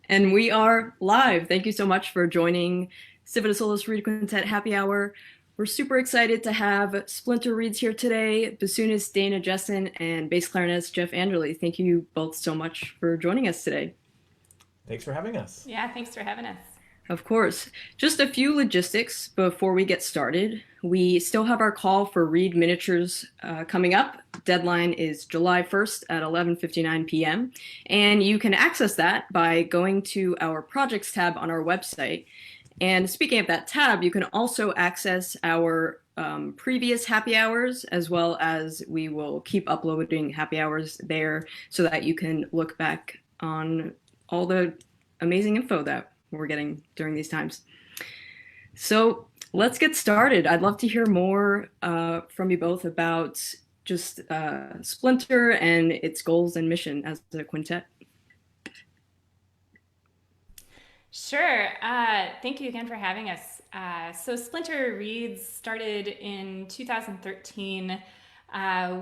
And we are live. Thank you so much for joining Civitasolis Reed Quintet Happy Hour. We're super excited to have Splinter Reeds here today, bassoonist Dana Jessen, and bass clarinetist Jeff Anderley. Thank you both so much for joining us today. Thanks for having us. Yeah, thanks for having us. Of course. Just a few logistics before we get started. We still have our call for Reed Miniatures coming up. Deadline is July 1st at 11:59 p.m. And you can access that by going to our projects tab on our website. And speaking of that tab, you can also access our previous happy hours, as well as we will keep uploading happy hours there so that you can look back on all the amazing info that we're getting during these times. So let's get started. I'd love to hear more from you both about just Splinter and its goals and mission as a quintet. Sure. Thank you again for having us. So, Splinter Reeds started in 2013.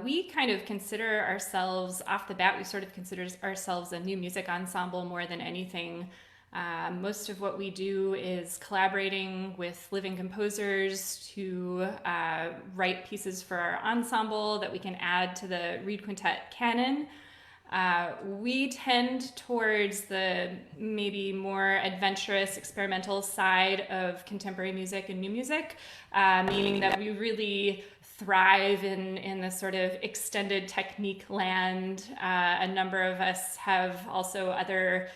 We kind of consider ourselves, off the bat, we sort of consider ourselves a new music ensemble more than anything. Most of what we do is collaborating with living composers to write pieces for our ensemble that we can add to the Reed Quintet canon. We tend towards the maybe more adventurous, experimental side of contemporary music and new music, meaning that we really thrive in the sort of extended technique land. A number of us have also other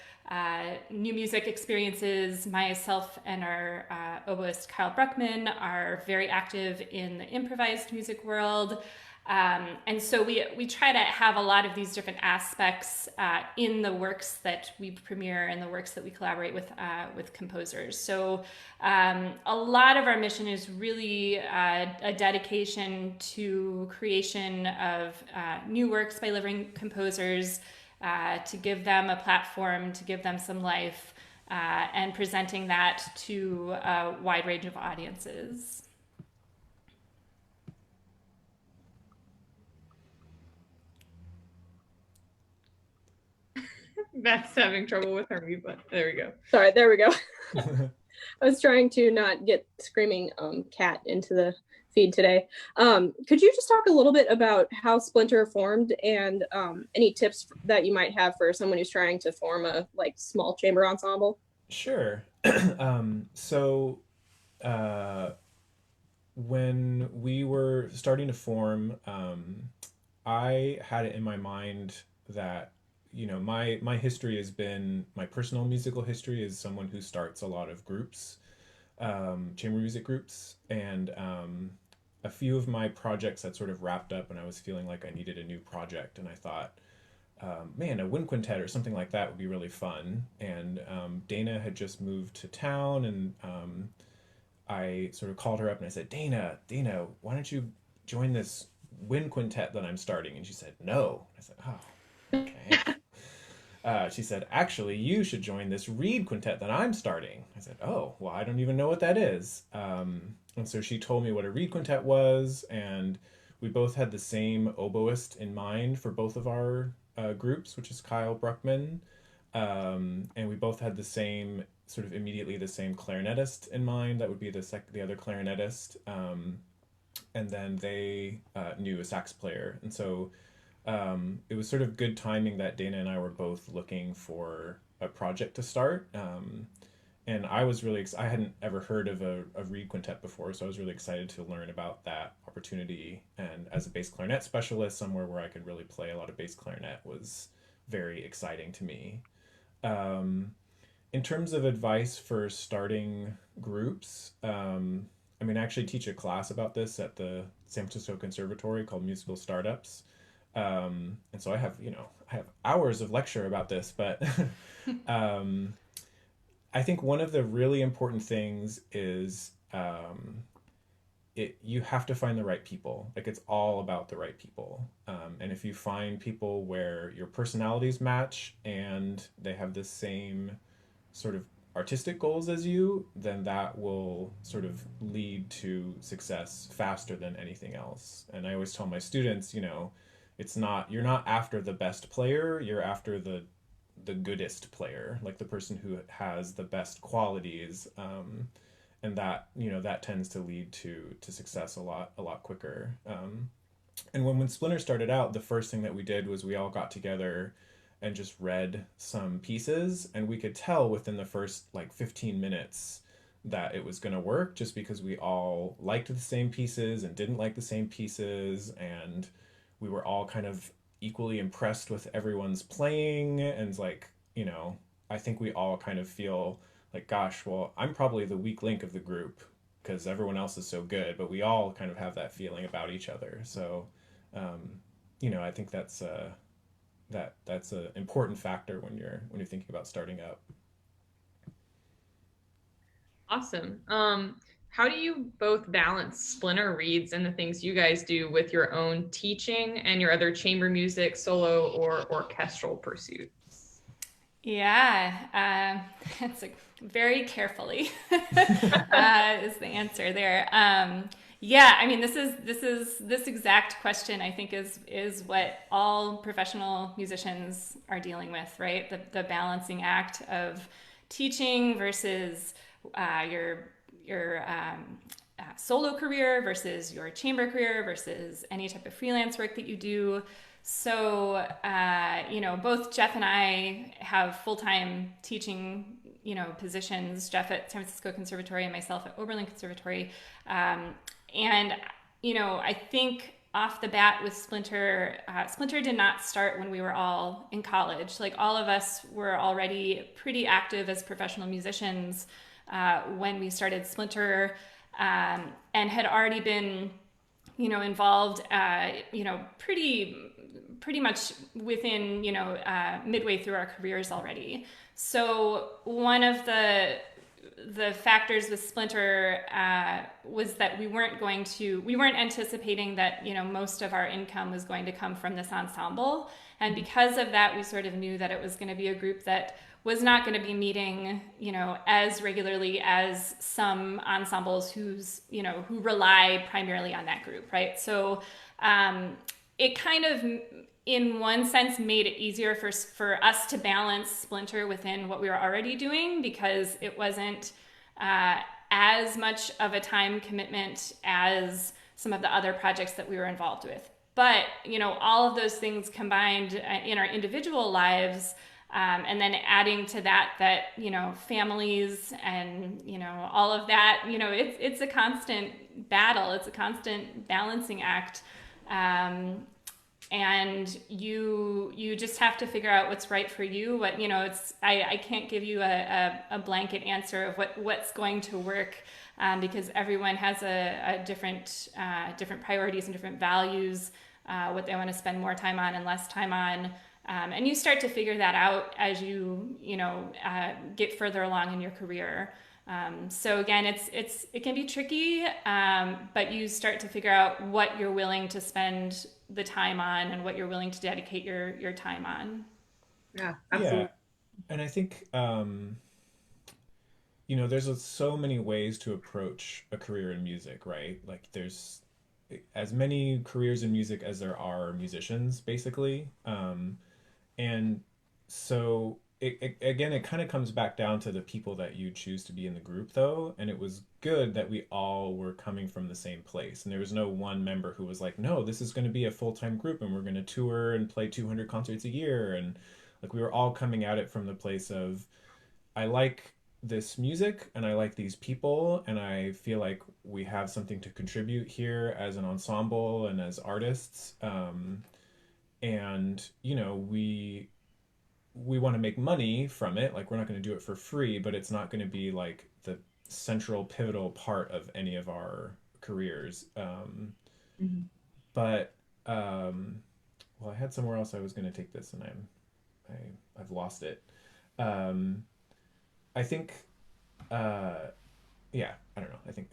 new music experiences. Myself and our oboist Kyle Bruckman are very active in the improvised music world. And so we try to have a lot of these different aspects in the works that we premiere and the works that we collaborate with composers. So a lot of our mission is really a dedication to creation of new works by living composers, to give them a platform, to give them some life, and presenting that to a wide range of audiences. Beth's having trouble with her mute button. There we go. Sorry, there we go. I was trying to not get screaming cat into the feed today. Could you just talk a little bit about how Splinter formed and any tips that you might have for someone who's trying to form a small chamber ensemble? Sure. So, when we were starting to form, I had it in my mind that my history has been my personal musical history is someone who starts a lot of groups, chamber music groups, and a few of my projects had sort of wrapped up, and I was feeling like I needed a new project, and I thought, man, a wind quintet or something like that would be really fun. And Dana had just moved to town, and I sort of called her up and I said, Dana, why don't you join this wind quintet that I'm starting? And she said, no. I said, oh, okay. She said, actually, you should join this reed quintet that I'm starting. I said, oh, well, I don't even know what that is. And so she told me what a reed quintet was, and we both had the same oboist in mind for both of our groups, which is Kyle Bruckman. And we both had the same, sort of immediately the same clarinetist in mind. That would be the other clarinetist. And then they knew a sax player. And so it was sort of good timing that Dana and I were both looking for a project to start. And I was really, I hadn't ever heard of a reed quintet before, so I was really excited to learn about that opportunity. And as a bass clarinet specialist, somewhere where I could really play a lot of bass clarinet was very exciting to me. In terms of advice for starting groups, I mean, I actually teach a class about this at the San Francisco Conservatory called Musical Startups. And so I have hours of lecture about this, but um, I think one of the really important things is you have to find the right people. Like, it's all about the right people. And if you find people where your personalities match and they have the same sort of artistic goals as you, then that will sort of lead to success faster than anything else. And I always tell my students, it's not, you're not after the best player, you're after the goodest player, like the person who has the best qualities, and that, that tends to lead to success a lot quicker. And when Splinter started out, the first thing that we did was we all got together and just read some pieces, and we could tell within the first like 15 minutes that it was going to work, just because we all liked the same pieces and didn't like the same pieces, and we were all kind of equally impressed with everyone's playing. And like, I think we all kind of feel like, gosh, well, I'm probably the weak link of the group because everyone else is so good, but we all kind of have that feeling about each other. So um, I think that's an important factor when you're thinking about starting up. Awesome. How do you both balance Splinter Reeds and the things you guys do with your own teaching and your other chamber music, solo, or orchestral pursuits? Yeah, it's like very carefully is the answer there. Yeah, I mean, this exact question I think is what all professional musicians are dealing with, right? The balancing act of teaching versus your solo career versus your chamber career versus any type of freelance work that you do. So, both Jeff and I have full-time teaching, positions, Jeff at San Francisco Conservatory and myself at Oberlin Conservatory. And, I think off the bat with Splinter, Splinter did not start when we were all in college. Like all of us were already pretty active as professional musicians when we started Splinter, and had already been, involved, pretty much within, midway through our careers already. So one of the factors with Splinter was that we weren't anticipating that, most of our income was going to come from this ensemble. And because of that, we sort of knew that it was going to be a group that was not going to be meeting, as regularly as some ensembles who rely primarily on that group, right? So it kind of, in one sense, made it easier for us to balance Splinter within what we were already doing, because it wasn't as much of a time commitment as some of the other projects that we were involved with. But, all of those things combined in our individual lives, and then adding to that, families and, all of that, it's a constant battle. It's a constant balancing act. And you just have to figure out what's right for you. I can't give you a blanket answer of what's going to work, because everyone has a different priorities and different values, what they want to spend more time on and less time on. And you start to figure that out as you get further along in your career. So again, it can be tricky, but you start to figure out what you're willing to spend the time on and what you're willing to dedicate your time on. Yeah, absolutely. Yeah, and I think there's so many ways to approach a career in music, right? Like there's as many careers in music as there are musicians, basically. And so again, it kind of comes back down to the people that you choose to be in the group, though. And it was good that we all were coming from the same place. And there was no one member who was like, no, this is going to be a full-time group and we're going to tour and play 200 concerts a year. And like we were all coming at it from the place of, I like this music and I like these people and I feel like we have something to contribute here as an ensemble and as artists. And we want to make money from it. Like we're not going to do it for free, but it's not going to be like the central pivotal part of any of our careers. Mm-hmm. But well, I had somewhere else I was going to take this and I've lost it. I think yeah, I don't know. I think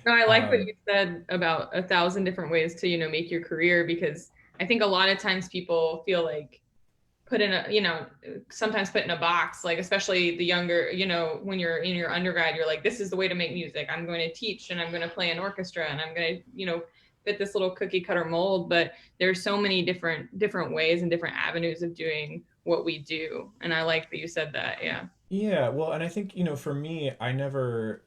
No, I like what you said about 1,000 different ways to, make your career, because I think a lot of times people feel like sometimes put in a box, like especially the younger, when you're in your undergrad, you're like, this is the way to make music. I'm going to teach and I'm going to play an orchestra and I'm going to, fit this little cookie cutter mold. But there's so many different ways and different avenues of doing what we do. And I like that you said that. Yeah. Yeah, well, and I think, for me, I never,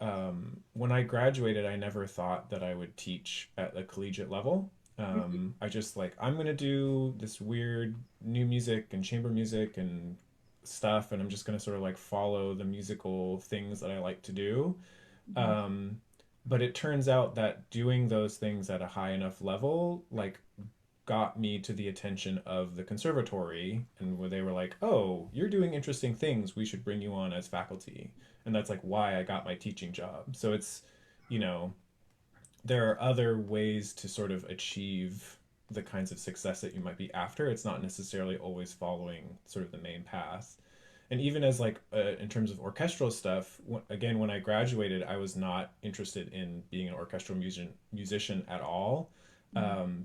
when I graduated, I never thought that I would teach at the collegiate level. I just like, I'm gonna do this weird new music and chamber music and stuff, and I'm just gonna sort of like follow the musical things that I like to do. Um, but it turns out that doing those things at a high enough level, like, got me to the attention of the conservatory, and where they were like, "Oh, you're doing interesting things. We should bring you on as faculty." And that's like why I got my teaching job. So it's, you know, there are other ways to sort of achieve the kinds of success that you might be after. It's not necessarily always following sort of the main path. And even as like in terms of orchestral stuff, again, when I graduated, I was not interested in being an orchestral musician at all.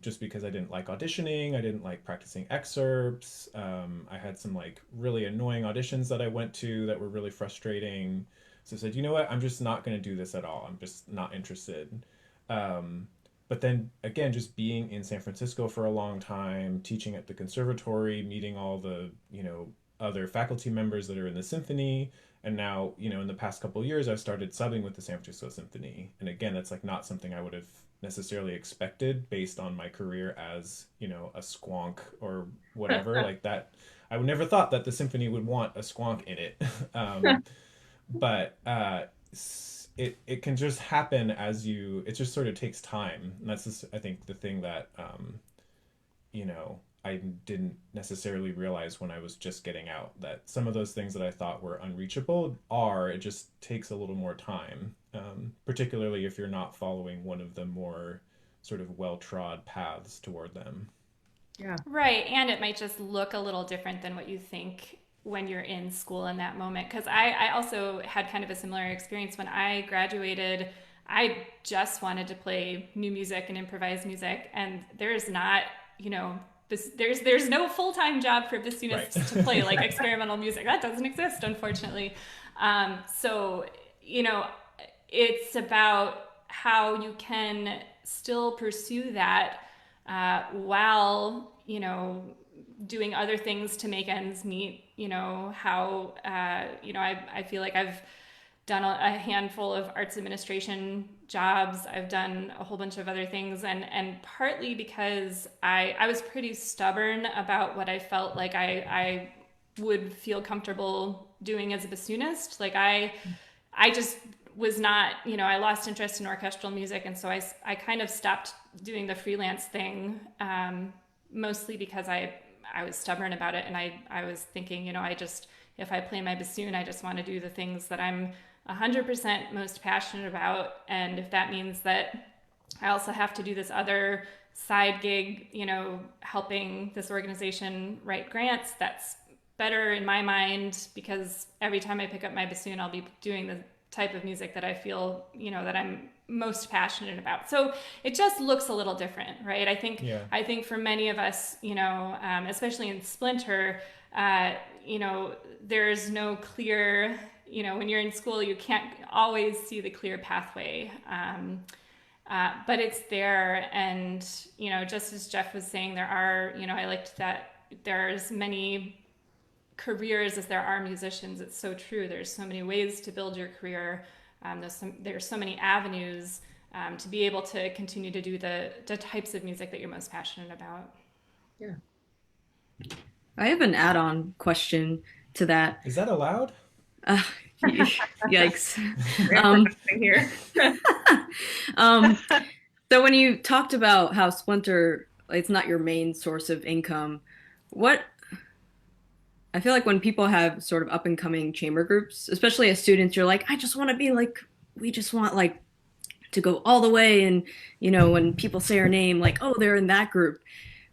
Just because I didn't like auditioning, I didn't like practicing excerpts. I had some like really annoying auditions that I went to that were really frustrating. So I said, you know what, I'm just not going to do this at all. I'm just not interested. Um, but then again, just being in San Francisco for a long time, teaching at the conservatory, meeting all the, other faculty members that are in the symphony. And now, in the past couple of years, I've started subbing with the San Francisco Symphony. And again, that's like not something I would have necessarily expected based on my career as, a squonk or whatever. Like that, I would never thought that the symphony would want a squonk in it. But it can just happen it just sort of takes time. And that's just, I think, the thing that, I didn't necessarily realize when I was just getting out, that some of those things that I thought were unreachable it just takes a little more time, particularly if you're not following one of the more sort of well-trod paths toward them. Yeah. Right. And it might just look a little different than what you think when you're in school in that moment. Because I also had kind of a similar experience when I graduated. I just wanted to play new music and improvised music. And there's not, there's no full-time job for Right. bassoonists to play like experimental music. That doesn't exist, unfortunately. So, it's about how you can still pursue that while, doing other things to make ends meet. I feel like I've done a handful of arts administration jobs. I've done a whole bunch of other things, and partly because I was pretty stubborn about what I felt like I would feel comfortable doing as a bassoonist. Like I just was not, I lost interest in orchestral music, and so I kind of stopped doing the freelance thing, mostly because I was stubborn about it, and I was thinking, if I play my bassoon, I just want to do the things that I'm 100% most passionate about. And if that means that I also have to do this other side gig, helping this organization write grants, that's better in my mind, because every time I pick up my bassoon, I'll be doing the type of music that I feel, that I'm most passionate about. So it just looks a little different, right? Yeah. I think for many of us, especially in Splinter, there's no clear, when you're in school, you can't always see the clear pathway. But it's there. And, just as Jeff was saying, there are, I liked that there's many careers as there are musicians. It's so true. There's so many ways to build your career. There's so many avenues to be able to continue to do the types of music that you're most passionate about. Yeah. I have an add-on question to that. Is that allowed? Uh, Yikes. Here. So when you talked about how Splinter, it's not your main source of income, I feel like when people have sort of up and coming chamber groups, especially as students, you're like, I just want to be like, we just want like to go all the way. And, when people say our name, like, oh, they're in that group.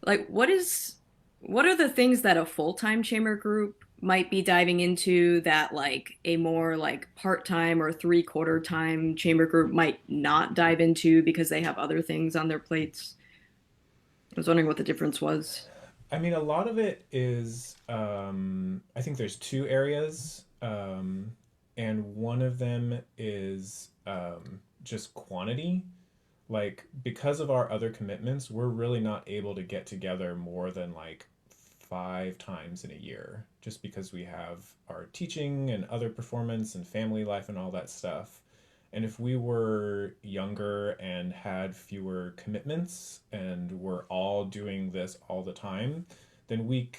Like, what are the things that a full-time chamber group might be diving into that like a more like part-time or three-quarter time chamber group might not dive into because they have other things on their plates? I was wondering what the difference was. I mean, a lot of it is, I think there's two areas, and one of them is just quantity. Like, because of our other commitments, we're really not able to get together more than like 5 times in a year, just because we have our teaching and other performance and family life and all that stuff. And if we were younger and had fewer commitments and we're all doing this all the time, then we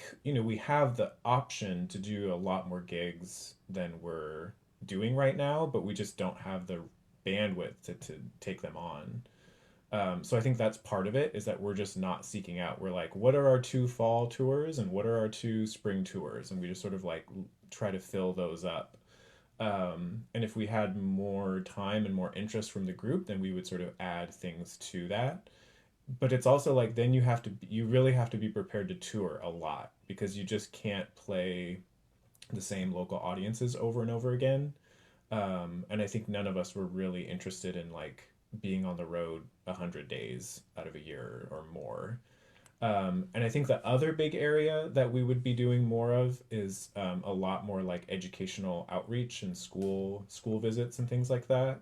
have the option to do a lot more gigs than we're doing right now, but we just don't have the bandwidth to take them on. So I think that's part of it, is that we're just not seeking out. We're like, what are our 2 fall tours and what are our 2 spring tours? And we just sort of like try to fill those up. And if we had more time and more interest from the group, then we would sort of add things to that. But it's also like, then you really have to be prepared to tour a lot, because you just can't play the same local audiences over and over again. And I think none of us were really interested in like being on the road 100 days out of a year or more. And I think the other big area that we would be doing more of is a lot more like educational outreach and school visits and things like that.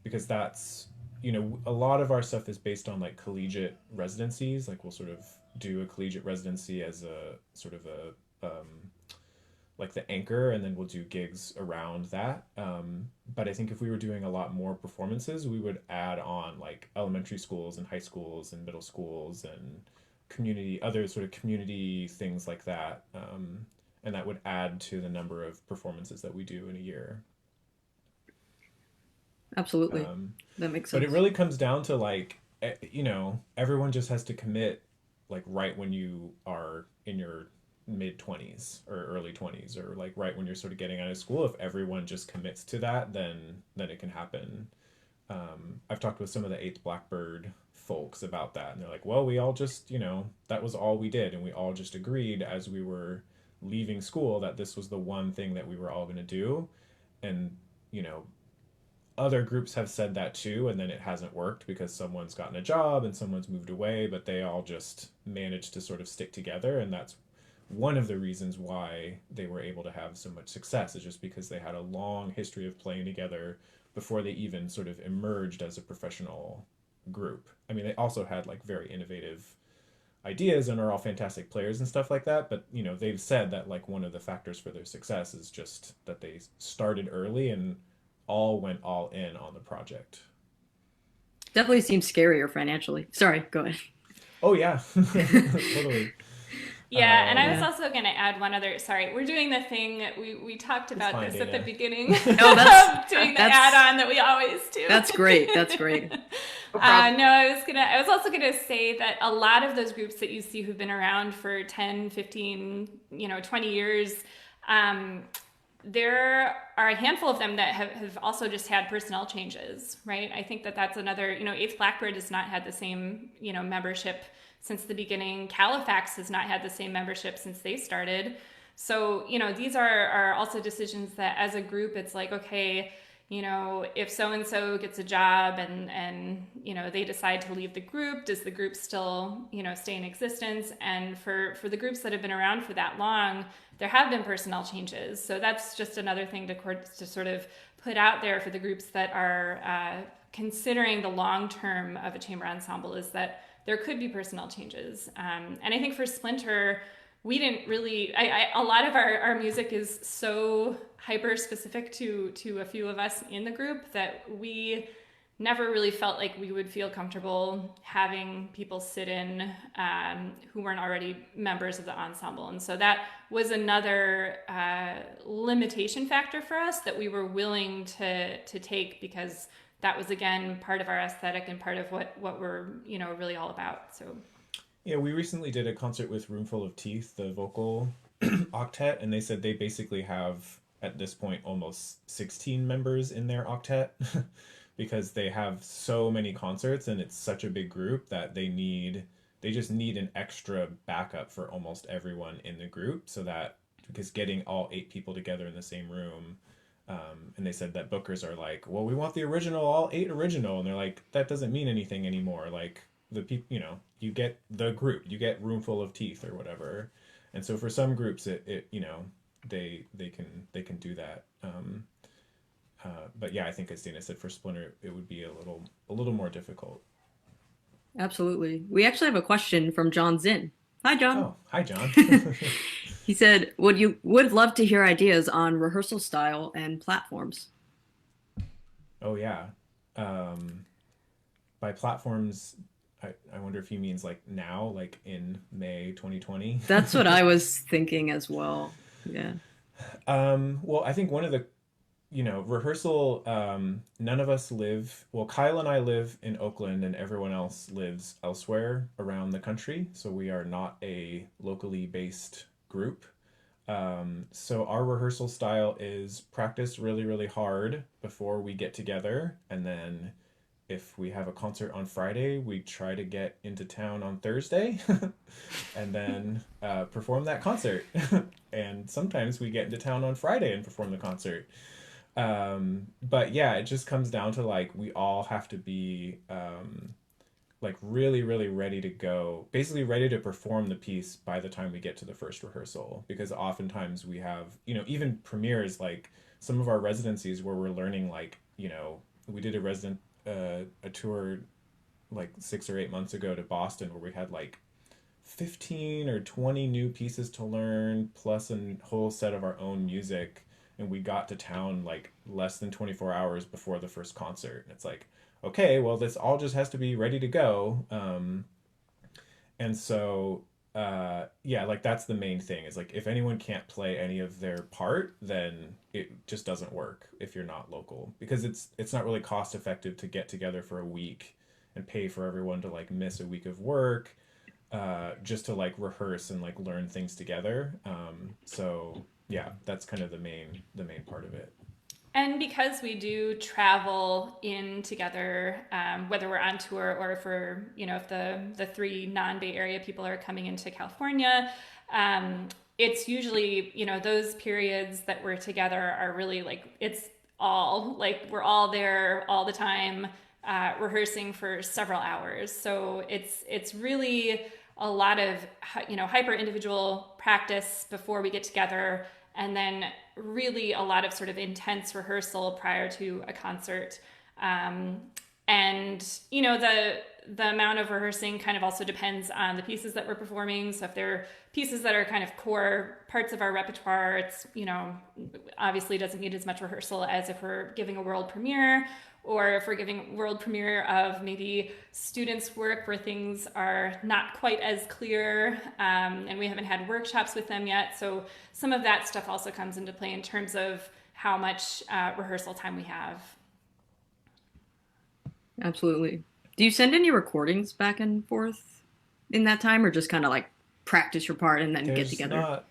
Because that's, a lot of our stuff is based on like collegiate residencies. Like we'll sort of do a collegiate residency as a sort of a like the anchor, and then we'll do gigs around that. But I think if we were doing a lot more performances, we would add on like elementary schools and high schools and middle schools and other sort of community things like that. And that would add to the number of performances that we do in a year. Absolutely. Um, That makes but it sense. really comes down to like, everyone just has to commit like right when you are in your mid 20s or early 20s, or like right when you're sort of getting out of school. If everyone just commits to that, then it can happen. I've talked with some of the Eighth Blackbird folks about that, and they're like, well, we all just, that was all we did, and we all just agreed as we were leaving school that this was the one thing that we were all going to do. And you know other groups have said that too, and then it hasn't worked because someone's gotten a job and someone's moved away, but they all just managed to sort of stick together. And that's one of the reasons why they were able to have so much success, is just because they had a long history of playing together before they even sort of emerged as a professional group. I mean, they also had like very innovative ideas and are all fantastic players and stuff like that, but they've said that like one of the factors for their success is just that they started early and all went all in on the project. Definitely seems scarier financially. Sorry, go ahead. Oh yeah, totally. Yeah, and I was Yeah. also going to add one other. Sorry, we're doing the thing we talked It's about fine, this at the Dana. beginning. Oh, that's Doing the that's add-on that we always do. that's great. That's great. No problem. No, I was also gonna say that a lot of those groups that you see who've been around for 10, 15, 20 years, there are a handful of them that have also just had personnel changes, right? I think that that's another, Eighth Blackbird has not had the same, membership since the beginning. Califax has not had the same membership since they started. So, these are also decisions that as a group, it's like, okay, if so-and-so gets a job and they decide to leave the group, does the group still, stay in existence? And for the groups that have been around for that long, there have been personnel changes. So that's just another thing to sort of put out there for the groups that are considering the long term of a chamber ensemble, is that there could be personnel changes. And I think for Splinter, we didn't really, a lot of our music is so hyper specific to a few of us in the group that we never really felt like we would feel comfortable having people sit in who weren't already members of the ensemble. And so that was another limitation factor for us that we were willing to take, because that was, again, part of our aesthetic and part of what we're, really all about. So. Yeah, we recently did a concert with Roomful of Teeth, the vocal octet, and they said they basically have, at this point, almost 16 members in their octet because they have so many concerts and it's such a big group that they just need an extra backup for almost everyone in the group, so that, because getting all 8 people together in the same room, and they said that bookers are like, well, we want the original, all 8 original, and they're like, that doesn't mean anything anymore. Like, the people, you get the group, you get Roomful of Teeth or whatever. And so for some groups, it they can do that. But yeah, I think as Dana said, for Splinter, it would be a little more difficult. Absolutely. We actually have a question from John Zinn. Hi, John. Oh, hi, John. He said, would love to hear ideas on rehearsal style and platforms. Oh, yeah. Um, by platforms, I wonder if he means like now, like in May 2020. That's what I was thinking as well. Yeah. Well, I think one of the, rehearsal, none of us live, well, Kyle and I live in Oakland and everyone else lives elsewhere around the country. So we are not a locally based group. So our rehearsal style is practice really, really hard before we get together. And then if we have a concert on Friday, we try to get into town on Thursday and then perform that concert. And sometimes we get into town on Friday and perform the concert. But yeah, it just comes down to like we all have to be like really, really ready to go, basically ready to perform the piece by the time we get to the first rehearsal. Because oftentimes we have, even premieres, like some of our residencies where we're learning, like, we did a tour like 6 or 8 months ago to Boston where we had like 15 or 20 new pieces to learn plus a whole set of our own music, and we got to town like less than 24 hours before the first concert. And it's like, okay, well, this all just has to be ready to go. And so yeah, like that's the main thing is like if anyone can't play any of their part, then it just doesn't work if you're not local, because it's not really cost effective to get together for a week and pay for everyone to like miss a week of work just to like rehearse and like learn things together. So yeah, that's kind of the main part of it. And because we do travel in together, whether we're on tour or for, if the three non-Bay Area people are coming into California, it's usually, those periods that we're together are really like, it's all like we're all there all the time, rehearsing for several hours. So it's really a lot of, hyper individual practice before we get together, and then really a lot of sort of intense rehearsal prior to a concert. Um, and the amount of rehearsing kind of also depends on the pieces that we're performing. So if they're pieces that are kind of core parts of our repertoire, it's obviously doesn't need as much rehearsal as if we're giving a world premiere, or if we're giving world premiere of maybe students' work where things are not quite as clear, and we haven't had workshops with them yet. So some of that stuff also comes into play in terms of how much rehearsal time we have. Absolutely. Do you send any recordings back and forth in that time, or just kind of like practice your part and then get There's together? not,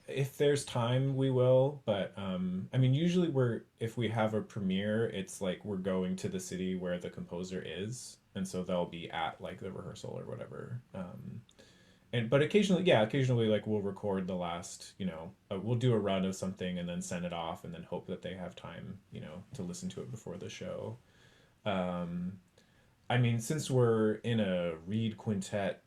if there's time we will, but I mean usually if we have a premiere, it's like we're going to the city where the composer is, and so they'll be at like the rehearsal or whatever. And but occasionally like we'll record the last, we'll do a run of something and then send it off and then hope that they have time, to listen to it before the show. um I mean, since we're in a reed quintet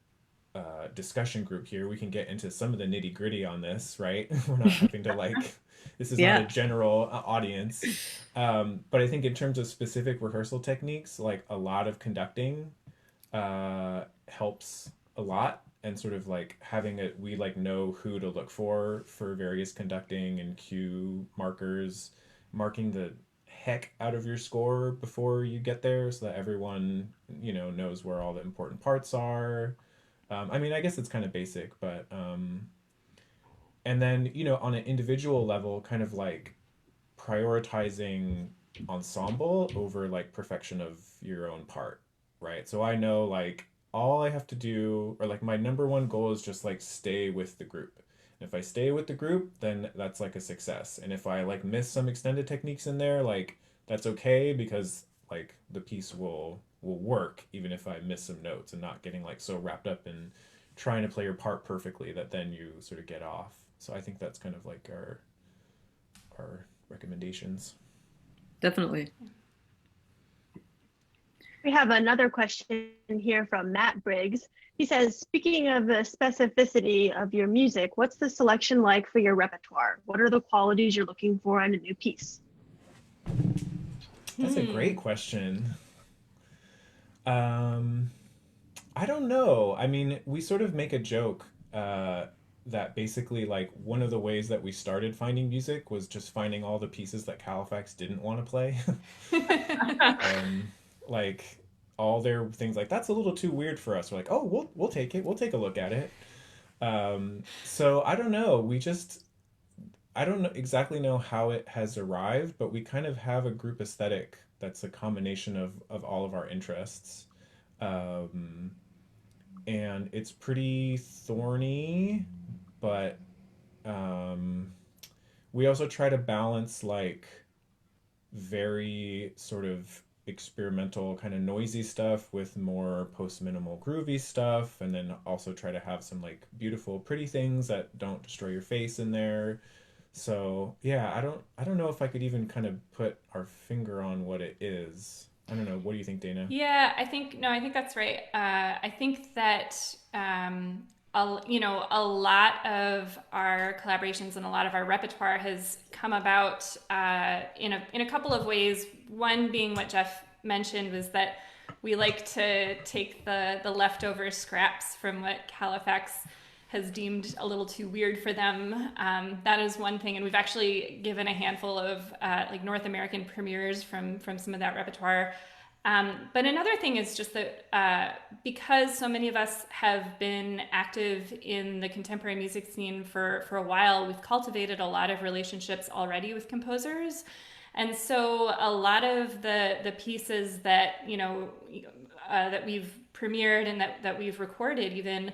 discussion group here, we can get into some of the nitty gritty on this, right? We're not having to like, this is not a Yeah, general audience. But I think in terms of specific rehearsal techniques, like a lot of conducting helps a lot. And sort of like having it, we like know who to look for various conducting and cue markers, marking the heck out of your score before you get there so that everyone, knows where all the important parts are. I mean, I guess it's kind of basic, but and then on an individual level, kind of like prioritizing ensemble over like perfection of your own part, right? So I know like all I have to do, or like my number one goal is just like stay with the group. And if I stay with the group, then that's like a success. And if I like miss some extended techniques in there, like that's okay because like the piece will work even if I miss some notes, and not getting like so wrapped up in trying to play your part perfectly that then you sort of get off. So I think that's kind of like our recommendations. definitely. We have another question here from Matt Briggs. He says, speaking of the specificity of your music, what's the selection like for your repertoire? What are the qualities you're looking for in a new piece? That's a great question. Um, I don't know. I mean, we sort of make a joke that basically, like, one of the ways that we started finding music was just finding all the pieces that Califax didn't want to play. um, like all their things like that's a little too weird for us. We're like, oh, we'll take it. We'll take a look at it. So I don't know. I don't know, exactly know how it has arrived, but we kind of have a group aesthetic that's a combination of all of our interests. Um, and it's pretty thorny, but um, we also try to balance like very sort of experimental kind of noisy stuff with more post minimal groovy stuff, and then also try to have some like beautiful pretty things that don't destroy your face in there. So yeah, I don't know if I could even kind of put our finger on what it is. I don't know. What do you think, Dana? Yeah, I think no, I think that's right. I think that a lot of our collaborations and a lot of our repertoire has come about in a couple of ways. One being what Jeff mentioned was that we like to take the leftover scraps from what Halifax has deemed a little too weird for them. That is one thing, and we've actually given a handful of like North American premieres from some of that repertoire. But another thing is just that because so many of us have been active in the contemporary music scene for a while, we've cultivated a lot of relationships already with composers. And so a lot of the pieces that, that we've premiered and that we've recorded even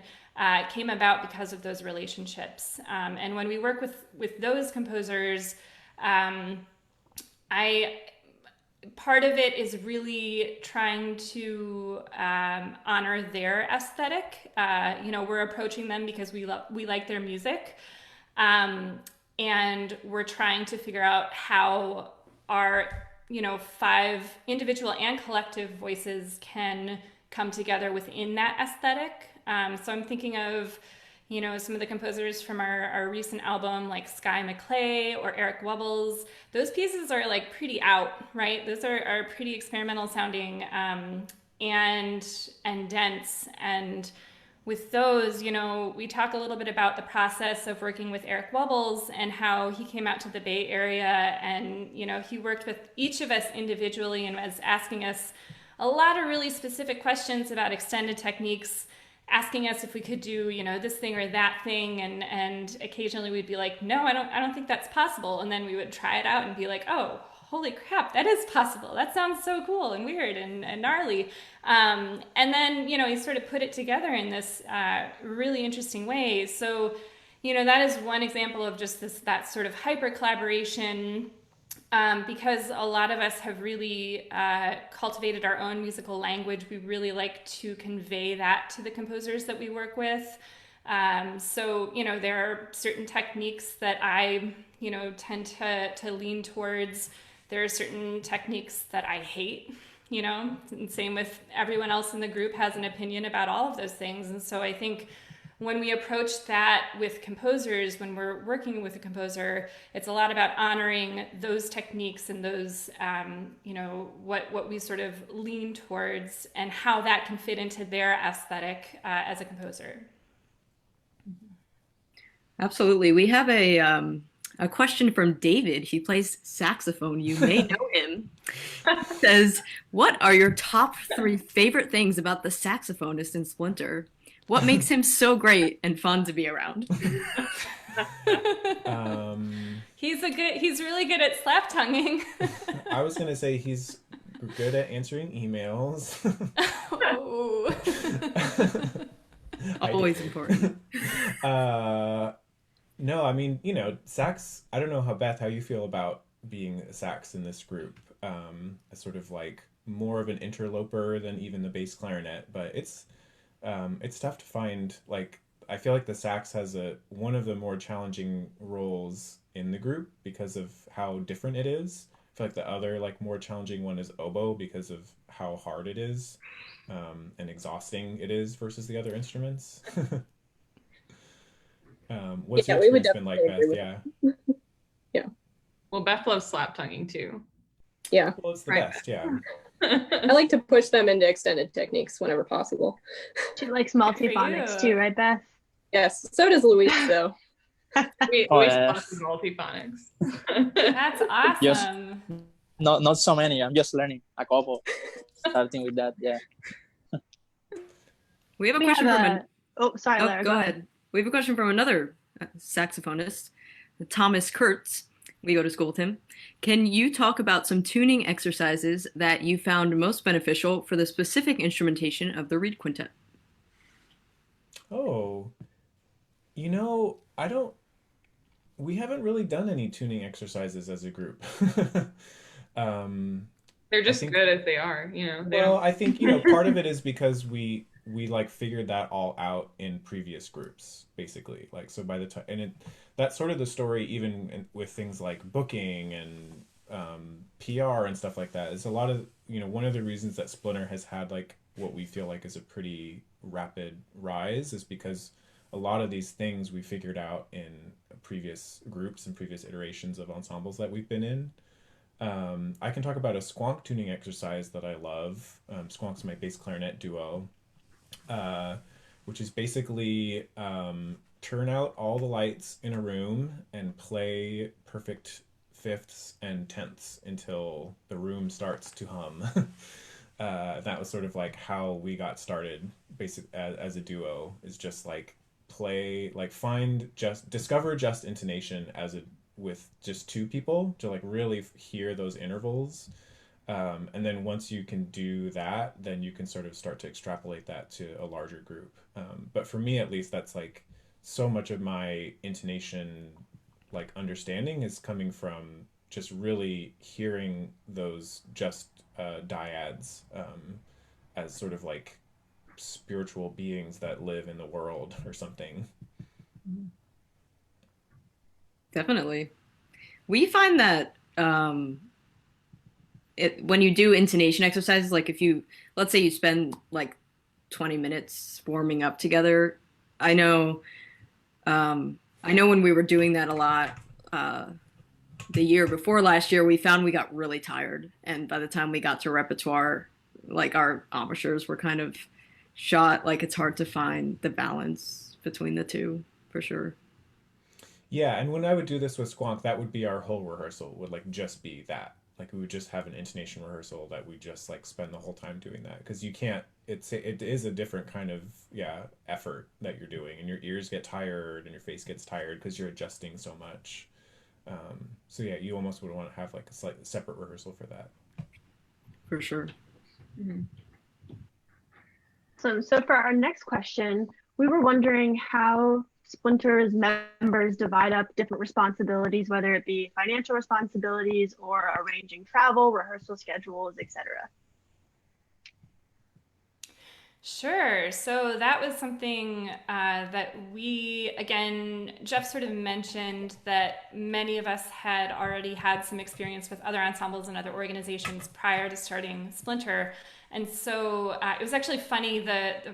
came about because of those relationships. And when we work with those composers, I part of it is really trying to honor their aesthetic. We're approaching them because we like their music, and we're trying to figure out how our five individual and collective voices can come together within that aesthetic. So I'm thinking of some of the composers from our recent album, like Sky McClay or Eric Wubbles. Those pieces are like pretty out, right? Those are pretty experimental sounding, and dense. And with those, we talk a little bit about the process of working with Eric Wubbles and how he came out to the Bay Area, and he worked with each of us individually and was asking us a lot of really specific questions about extended techniques, asking us if we could do this thing or that thing, and occasionally we'd be like, no, I don't think that's possible, and then we would try it out and be like, oh, holy crap, that is possible, that sounds so cool and weird and gnarly, and then he sort of put it together in this really interesting way. So that is one example of just that sort of hyper collaboration. Because a lot of us have really cultivated our own musical language, we really like to convey that to the composers that we work with. So there are certain techniques that I, tend to lean towards. There are certain techniques that I hate, and same with everyone else in the group has an opinion about all of those things. And so I think when we approach that with composers, when we're working with a composer, it's a lot about honoring those techniques and those, what we sort of lean towards and how that can fit into their aesthetic as a composer. Absolutely. We have a question from David. He plays saxophone. You may know him. Says, what are your top 3 favorite things about the saxophonist in Splinter? What makes him so great and fun to be around? He's really good at slap tonguing. I was gonna say he's good at answering emails. Oh. Always important. No, I mean, sax. I don't know how you feel about being a sax in this group. As sort of like more of an interloper than even the bass clarinet, but it's tough to find. Like, I feel like the sax has one of the more challenging roles in the group because of how different it is. I feel like the other like more challenging one is oboe because of how hard it is, and exhausting it is versus the other instruments. What's your experience been like, Beth? Yeah. Yeah. Well, Beth loves slap tonguing too. Yeah. Well, it's the best. Yeah. I like to push them into extended techniques whenever possible. She likes for multiphonics you. too, right, Beth? Yes, so does Louise, though. We Oh, always yeah. talk multiphonics. That's Yes. awesome. Not so many. I'm just learning a couple. Starting with that, yeah. We have a We question have from a, oh, sorry, oh, Lara, go ahead. We have a question from another saxophonist, Thomas Kurtz. We go to school with him. Can you talk about some tuning exercises that you found most beneficial for the specific instrumentation of the reed quintet? Oh, you know, I don't, we haven't really done any tuning exercises as a group. Um, They're I just think, good as they are, you know. They well, don't. I think, you know, part of it is because we like figured that all out in previous groups, basically. Like, so by the time, and that's sort of the story even with things like booking and PR and stuff like that. Is a lot of, you know, one of the reasons that Splinter has had like what we feel like is a pretty rapid rise is because a lot of these things we figured out in previous groups and previous iterations of ensembles that we've been in. I can talk about a squonk tuning exercise that I love. Squonk's my bass clarinet duo, uh, which is basically turn out all the lights in a room and play perfect fifths and tenths until the room starts to hum. That was sort of like how we got started, basic as a duo. Is just like play, like find just discover just intonation as a with just two people to like really hear those intervals. And then once you can do that, then you can sort of start to extrapolate that to a larger group. But for me, at least, that's like so much of my intonation, like understanding, is coming from just really hearing those just dyads as sort of like spiritual beings that live in the world or something. Definitely. We find that when you do intonation exercises, like if you, let's say you spend like 20 minutes warming up together, I know, I know when we were doing that a lot, the year before last year, we found we got really tired. And by the time we got to repertoire, like our embouchures were kind of shot. Like it's hard to find the balance between the two for sure. Yeah, and when I would do this with Squonk, that would be our whole rehearsal, would like just be that. Like we would just have an intonation rehearsal that we just like spend the whole time doing that because you can't, it is a different kind of, yeah, effort that you're doing, and your ears get tired and your face gets tired because you're adjusting so much. So yeah, you almost would want to have like a slight separate rehearsal for that. For sure. Mhm. So for our next question, we were wondering how Splinter's members divide up different responsibilities, whether it be financial responsibilities or arranging travel, rehearsal schedules, etc. Sure. So that was something that again, Jeff sort of mentioned that many of us had already had some experience with other ensembles and other organizations prior to starting Splinter. And so it was actually funny that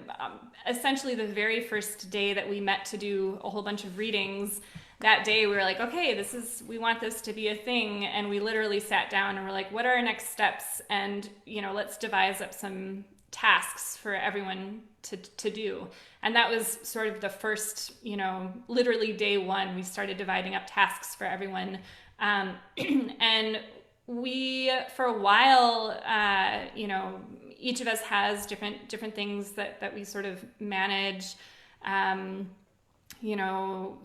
essentially the very first day that we met to do a whole bunch of readings, that day we were like, okay, we want this to be a thing. And we literally sat down and we're like, what are our next steps? And, let's devise up some tasks for everyone to do. And that was sort of the first, literally day one, we started dividing up tasks for everyone. And we, for a while, each of us has different things that we sort of manage. There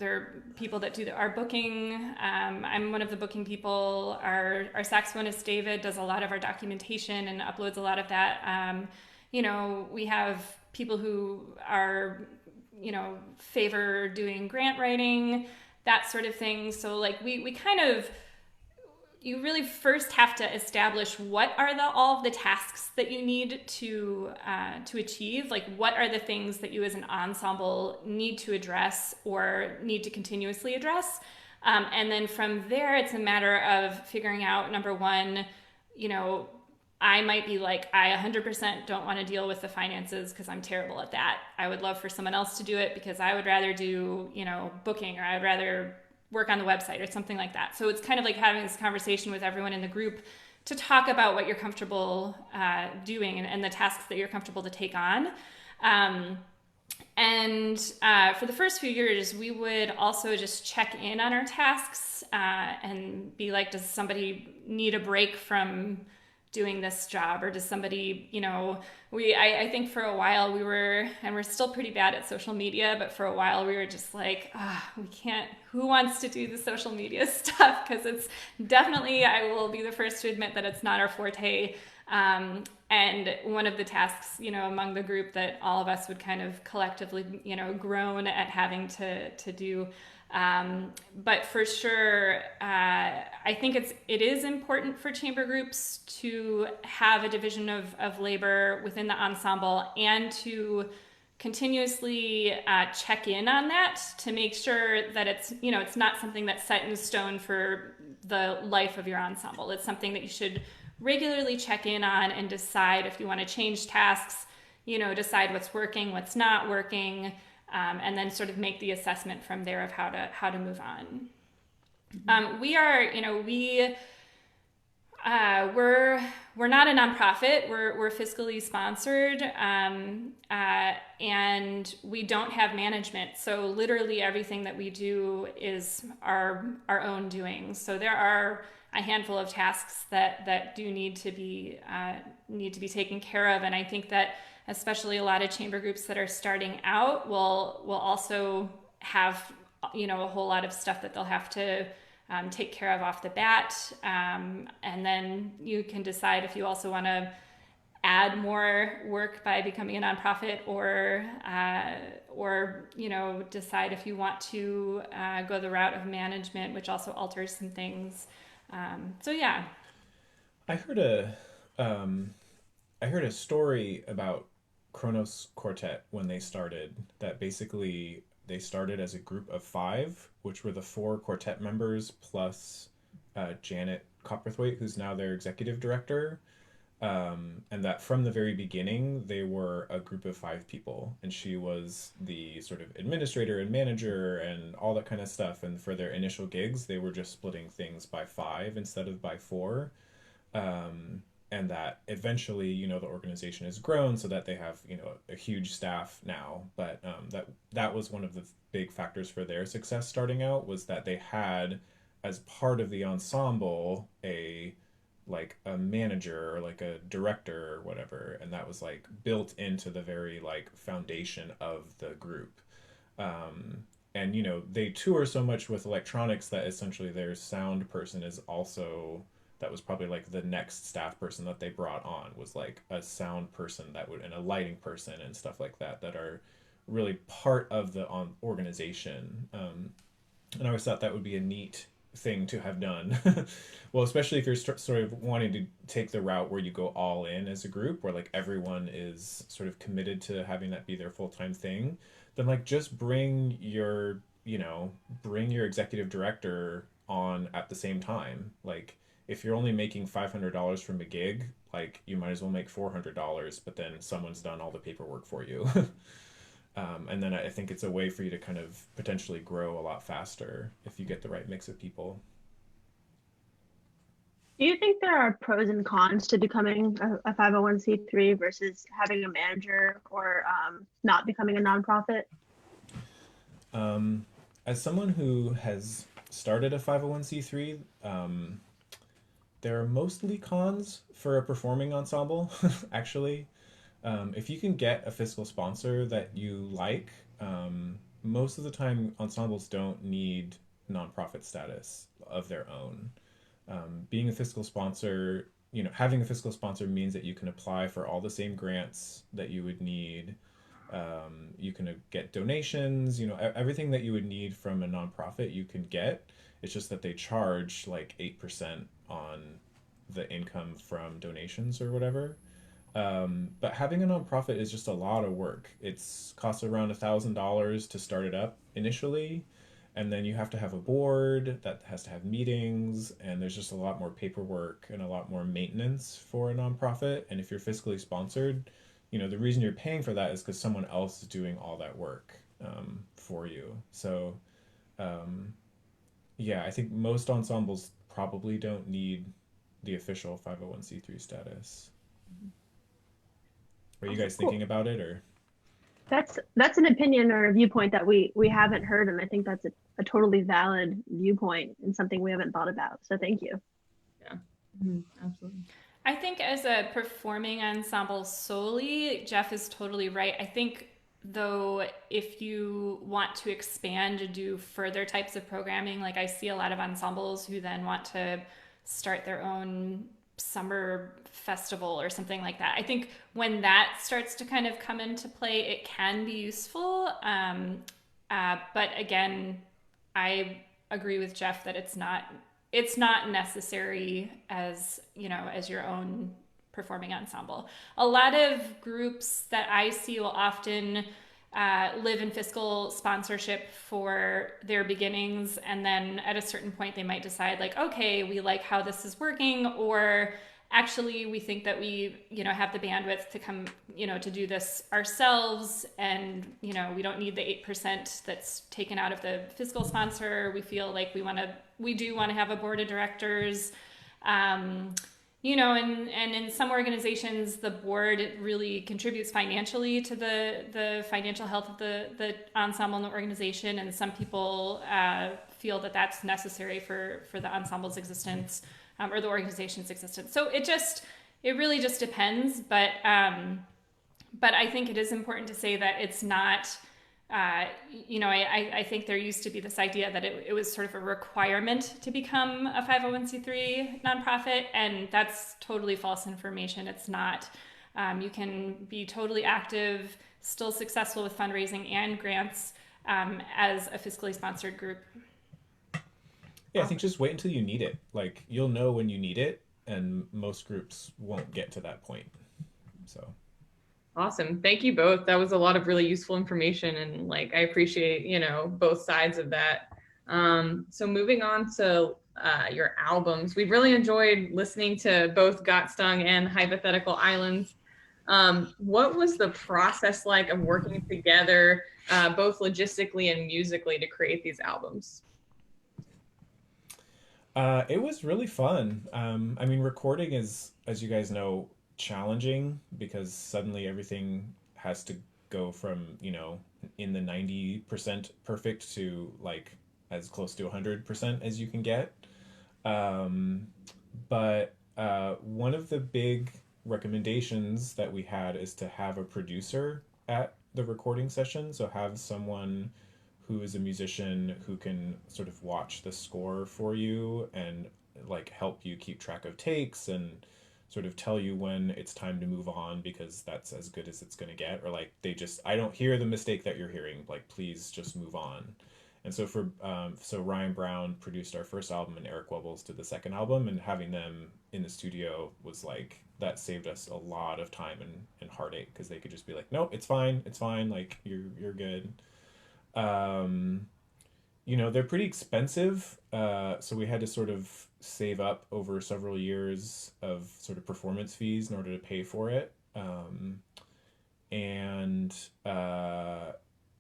are people that do our booking. I'm one of the booking people. Our saxophonist David does a lot of our documentation and uploads a lot of that. We have people who are, favor doing grant writing, that sort of thing. So like we kind of, you really first have to establish what are all of the tasks that you need to achieve. Like what are the things that you as an ensemble need to address or need to continuously address. And then from there, it's a matter of figuring out, number one, I might be like, I 100% don't want to deal with the finances because I'm terrible at that. I would love for someone else to do it because I would rather do, booking, or I would rather work on the website or something like that. So it's kind of like having this conversation with everyone in the group to talk about what you're comfortable doing and the tasks that you're comfortable to take on. And for the first few years, we would also just check in on our tasks and be like, does somebody need a break from doing this job, or does somebody, I think for a while we were, and we're still pretty bad at social media, but for a while we were just like, we can't, who wants to do the social media stuff? Because it's definitely, I will be the first to admit that it's not our forte. And one of the tasks, among the group that all of us would kind of collectively, groan at having to do. But for sure, I think it is important for chamber groups to have a division of labor within the ensemble, and to continuously check in on that to make sure that it's not something that's set in stone for the life of your ensemble. It's something that you should regularly check in on and decide if you want to change tasks, decide what's working, what's not working, and then sort of make the assessment from there of how to move on. We're not a nonprofit. We're fiscally sponsored, and we don't have management. So literally everything that we do is our own doing. So there are a handful of tasks that do need to be taken care of, and I think that especially a lot of chamber groups that are starting out will also have a whole lot of stuff that they'll have to take care of off the bat, and then you can decide if you also want to add more work by becoming a nonprofit, or decide if you want to go the route of management, which also alters some things. So yeah. I heard a story about Kronos Quartet when they started, that basically they started as a group of 5, which were the 4 quartet members plus Janet Copperthwaite, who's now their executive director. And that from the very beginning, they were a group of 5 people, and she was the sort of administrator and manager and all that kind of stuff. And for their initial gigs, they were just splitting things by 5 instead of by 4. And that eventually, the organization has grown so that they have, a huge staff now. But that was one of the big factors for their success starting out, was that they had, as part of the ensemble, a manager or like a director or whatever, and that was like built into the very foundation of the group. And they tour so much with electronics that essentially their sound person is also, that was probably like the next staff person that they brought on, was like a sound person and a lighting person and stuff like that are really part of the organization. And I always thought that would be a neat thing to have done. Well, especially if you're sort of wanting to take the route where you go all in as a group, where everyone is sort of committed to having that be their full-time thing, then just bring your executive director on at the same time. If you're only making $500 from a gig, you might as well make $400, but then someone's done all the paperwork for you. And then I think it's a way for you to kind of potentially grow a lot faster if you get the right mix of people. Do you think there are pros and cons to becoming a 501c3 versus having a manager, or not becoming a nonprofit? As someone who has started a 501c3, there are mostly cons for a performing ensemble, actually. If you can get a fiscal sponsor that you like, most of the time ensembles don't need nonprofit status of their own. Being a fiscal sponsor, having a fiscal sponsor means that you can apply for all the same grants that you would need. You can get donations, everything that you would need from a nonprofit you can get. It's just that they charge 8% on the income from donations or whatever. But having a nonprofit is just a lot of work. It's costs around $1,000 to start it up initially, and then you have to have a board that has to have meetings, and there's just a lot more paperwork and a lot more maintenance for a nonprofit. And if you're fiscally sponsored, the reason you're paying for that is because someone else is doing all that work for you. So yeah, I think most ensembles probably don't need the official 501c3 status. Are you Awesome. guys Cool. thinking about it, or? That's an opinion or a viewpoint that we haven't heard, and I think that's a totally valid viewpoint and something we haven't thought about. So thank you. Yeah, absolutely. I think as a performing ensemble solely, Jeff is totally right. I think, though, if you want to expand to do further types of programming, like I see a lot of ensembles who then want to start their own summer festival or something like that. I think when that starts to kind of come into play, it can be useful. But again, I agree with Jeff that it's not necessary as, you know, as your own performing ensemble. A lot of groups that I see will often live in fiscal sponsorship for their beginnings, and then at a certain point they might decide, like, okay, we like how this is working, or actually we think that we, you know, have the bandwidth to come, you know, to do this ourselves, and, you know, we don't need the 8% that's taken out of the fiscal sponsor. We feel like we do want to have a board of directors. You know, and in some organizations, the board really contributes financially to the financial health of the ensemble and the organization. And some people feel that that's necessary for the ensemble's existence or the organization's existence. So it really just depends. But I think it is important to say that it's not. You know, I think there used to be this idea that it was sort of a requirement to become a 501c3 nonprofit, and that's totally false information. It's not. You can be totally active, still successful with fundraising and grants as a fiscally sponsored group. Yeah, I think just wait until you need it. Like, you'll know when you need it, and most groups won't get to that point. So. Awesome. Thank you both. That was a lot of really useful information, and like I appreciate, you know, both sides of that. So moving on to your albums, we've really enjoyed listening to both Got Stung and Hypothetical Islands. What was the process like of working together, both logistically and musically, to create these albums? It was really fun. I mean, recording is, as you guys know, challenging because suddenly everything has to go from, you know, in the 90% perfect to like as close to 100% as you can get. But one of the big recommendations that we had is to have a producer at the recording session. So have someone who is a musician who can sort of watch the score for you and like help you keep track of takes and sort of tell you when it's time to move on because that's as good as it's going to get, or like I don't hear the mistake that you're hearing, like please just move on. And so so Ryan Brown produced our first album and Eric Webbles did the second album, and having them in the studio was like, that saved us a lot of time and heartache because they could just be like, nope, it's fine, like you're good. You know, they're pretty expensive, so we had to sort of save up over several years of sort of performance fees in order to pay for it.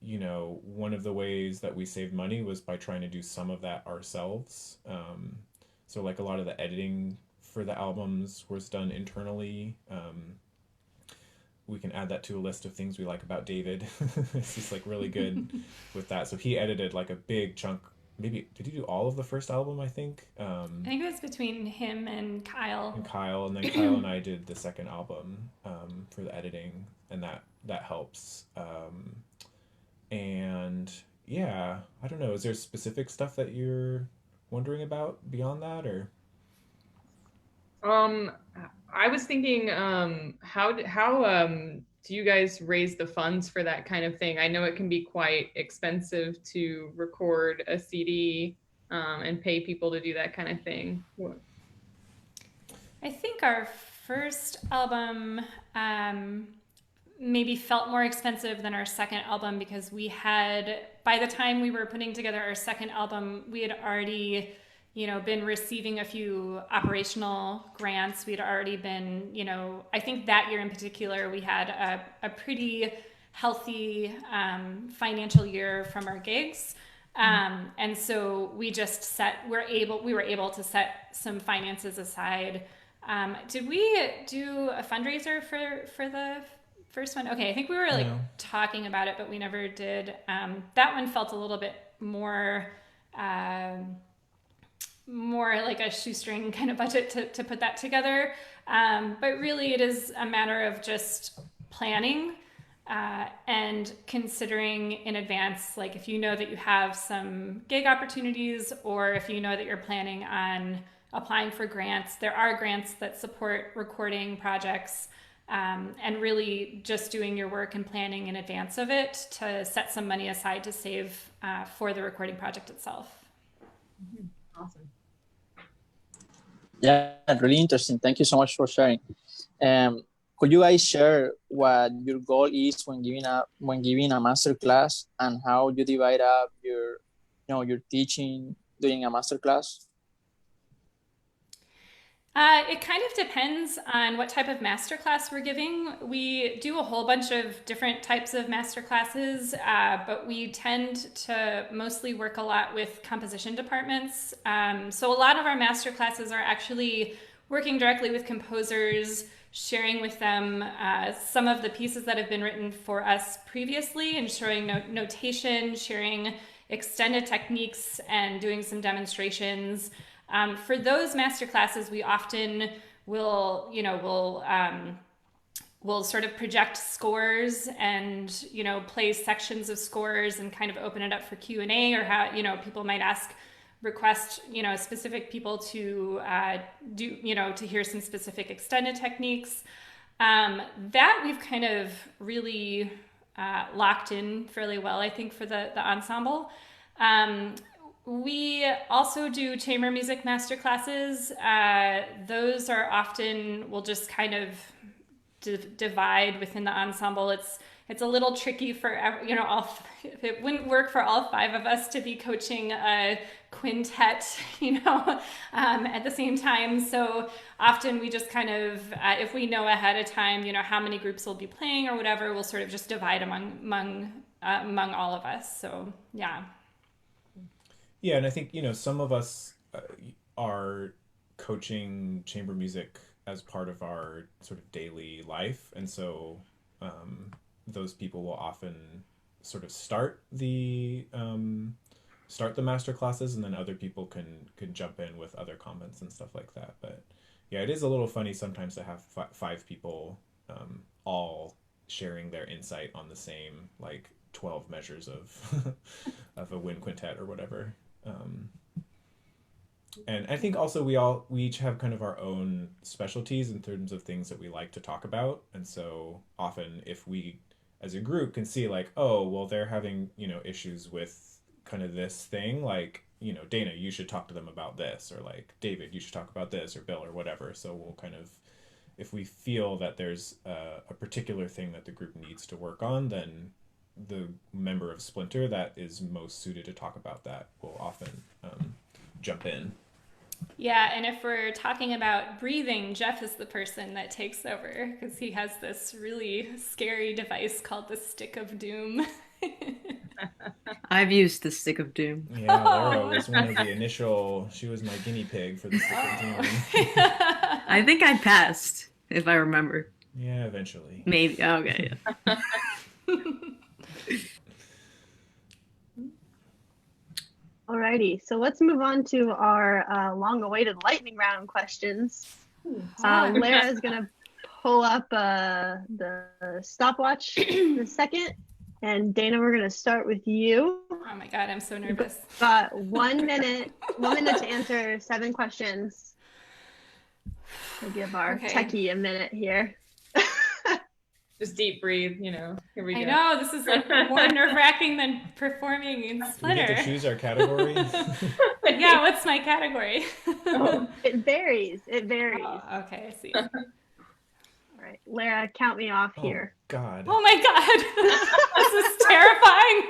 You know, one of the ways that we saved money was by trying to do some of that ourselves. So like a lot of the editing for the albums was done internally. We can add that to a list of things we like about David. He's like really good with that. So he edited like a big chunk. Maybe did he do all of the first album? I think it was between him and Kyle. And then Kyle and I did the second album for the editing, and that helps. And yeah, I don't know. Is there specific stuff that you're wondering about beyond that, or? I was thinking, how do you guys raise the funds for that kind of thing? I know it can be quite expensive to record a CD and pay people to do that kind of thing. I think our first album maybe felt more expensive than our second album because by the time we were putting together our second album, we had already, you know, been receiving a few operational grants. We'd already been, you know, I think that year in particular, we had a pretty healthy financial year from our gigs. And so we were able to set some finances aside. Did we do a fundraiser for the first one? Okay, I think we were like No. talking about it, but we never did. That one felt a little bit more more like a shoestring kind of budget to put that together. But really, it is a matter of just planning and considering in advance, like if you know that you have some gig opportunities, or if you know that you're planning on applying for grants. There are grants that support recording projects, and really just doing your work and planning in advance of it to set some money aside to save for the recording project itself. Awesome. Yeah, really interesting. Thank you so much for sharing. Could you guys share what your goal is when giving a master class, and how you divide up your teaching during a master class? It kind of depends on what type of masterclass we're giving. We do a whole bunch of different types of masterclasses, but we tend to mostly work a lot with composition departments. So a lot of our masterclasses are actually working directly with composers, sharing with them some of the pieces that have been written for us previously, and showing notation, sharing extended techniques, and doing some demonstrations. For those master classes, we often will sort of project scores and, play sections of scores and kind of open it up for Q&A, or how, people might request, specific people to to hear some specific extended techniques. That we've kind of really locked in fairly well, I think, for the ensemble. We also do chamber music masterclasses. Those are often, we'll just kind of divide within the ensemble. It's a little tricky for, it wouldn't work for all 5 of us to be coaching a quintet, at the same time. So often we just kind of, if we know ahead of time, how many groups will be playing or whatever, we'll sort of just divide among all of us. So, yeah. Yeah, and I think, some of us are coaching chamber music as part of our sort of daily life. And so those people will often sort of start the master classes, and then other people can jump in with other comments and stuff like that. But yeah, it is a little funny sometimes to have 5 people all sharing their insight on the same, like, 12 measures of of a wind quintet or whatever. And I think also we each have kind of our own specialties in terms of things that we like to talk about. And so often if we as a group can see, like, oh, well, they're having, issues with kind of this thing, like, Dana, you should talk to them about this, or like, David, you should talk about this, or Bill, or whatever. So we'll kind of, if we feel that there's a particular thing that the group needs to work on, then the member of Splinter that is most suited to talk about that will often jump in. Yeah, and if we're talking about breathing, Jeff is the person that takes over, because he has this really scary device called the Stick of Doom. I've used the Stick of Doom. Yeah, Laura was one of the initial, she was my guinea pig for the Stick of Doom. I think I passed, if I remember. Yeah, eventually. Maybe. Okay, yeah. Alrighty, so let's move on to our long-awaited lightning round questions. Lara is going to pull up the stopwatch in a second. And Dana, we're going to start with you. Oh my God, I'm so nervous. Got 1 minute, 1 minute to answer 7 questions. We'll give our techie a minute here. Just deep breathe, Here we go. I know, this is like more nerve-wracking than performing in Splinter. We get to choose our category? Yeah, what's my category? It varies. It varies. Oh, okay, I see. All right, Lara, count me off here. God. Oh my God, this is terrifying.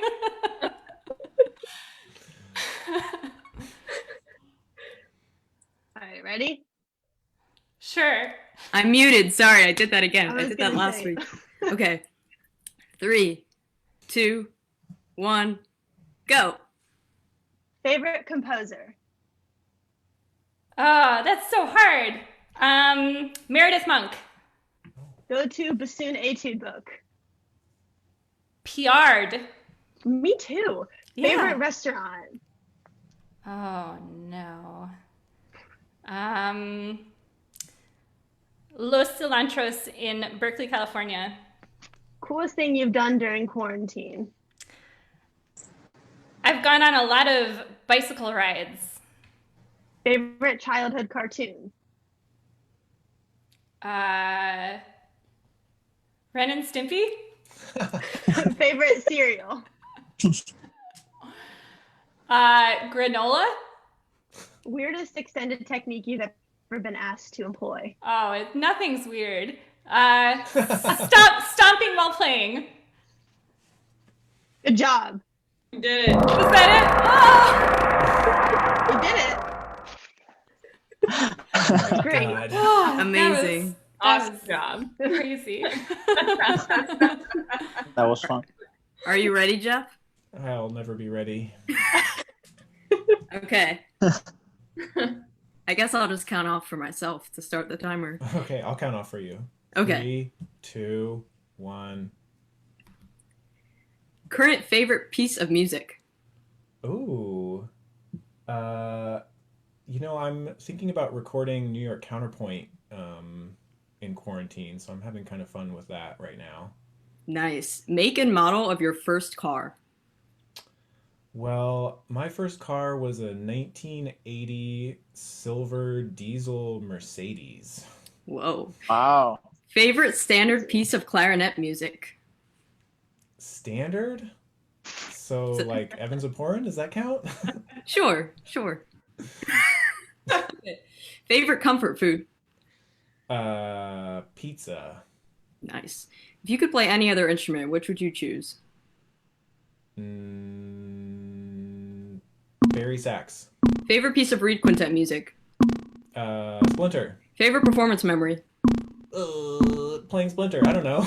All right, ready? Sure. I'm muted. Sorry, I did that again. I did that gonna last say. week. Okay. 3, 2, 1, go. Favorite composer? Oh, that's so hard. Meredith Monk. Go-to bassoon etude book? PR'd. Me too. Yeah. Favorite restaurant? Oh no. Los Cilantros in Berkeley, California. Coolest thing you've done during quarantine? I've gone on a lot of bicycle rides. Favorite childhood cartoon? Ren and Stimpy? Favorite cereal? Granola? Weirdest extended technique you've ever been asked to employ? Oh, nothing's weird. Stomping while playing. Good job. You did it. Was that You did it. Oh, Great. God. it? Oh, Amazing. Awesome job. Crazy. That was fun. Are you ready, Jeff? I'll never be ready. Okay. I guess I'll just count off for myself to start the timer. Okay, I'll count off for you. Okay. 3, 2, 1. Current favorite piece of music? Ooh. I'm thinking about recording New York Counterpoint in quarantine, so I'm having kind of fun with that right now. Nice. Make and model of your first car? Well, my first car was a 1980 silver diesel Mercedes. Whoa. Wow. Favorite standard piece of clarinet music? Standard? So, like Evans of Porin, does that count? Sure. Favorite comfort food? Pizza. Nice. If you could play any other instrument, which would you choose? Barry sax. Favorite piece of reed quintet music? Splinter. Favorite performance memory? Playing Splinter. I don't know.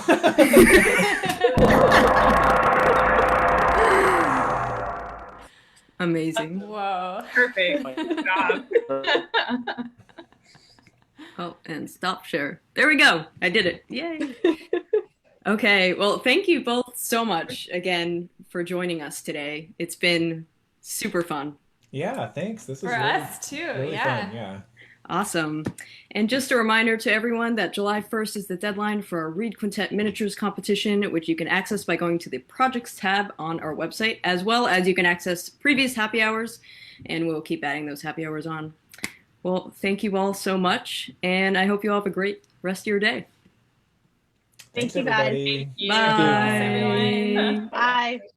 Amazing. Whoa. Perfect. Good job. Oh, and stop share. There we go. I did it. Yay. Okay. Well, thank you both so much again for joining us today. It's been super fun. Yeah, thanks. This was For really, us too. really Yeah. fun. Yeah. Awesome. And just a reminder to everyone that July 1st is the deadline for our Reed Quintet Miniatures competition, which you can access by going to the Projects tab on our website, as well as you can access previous happy hours, and we'll keep adding those happy hours on. Well, thank you all so much, and I hope you all have a great rest of your day. Thank Thanks, you, guys. everybody. Thank you. Bye. everyone. Bye.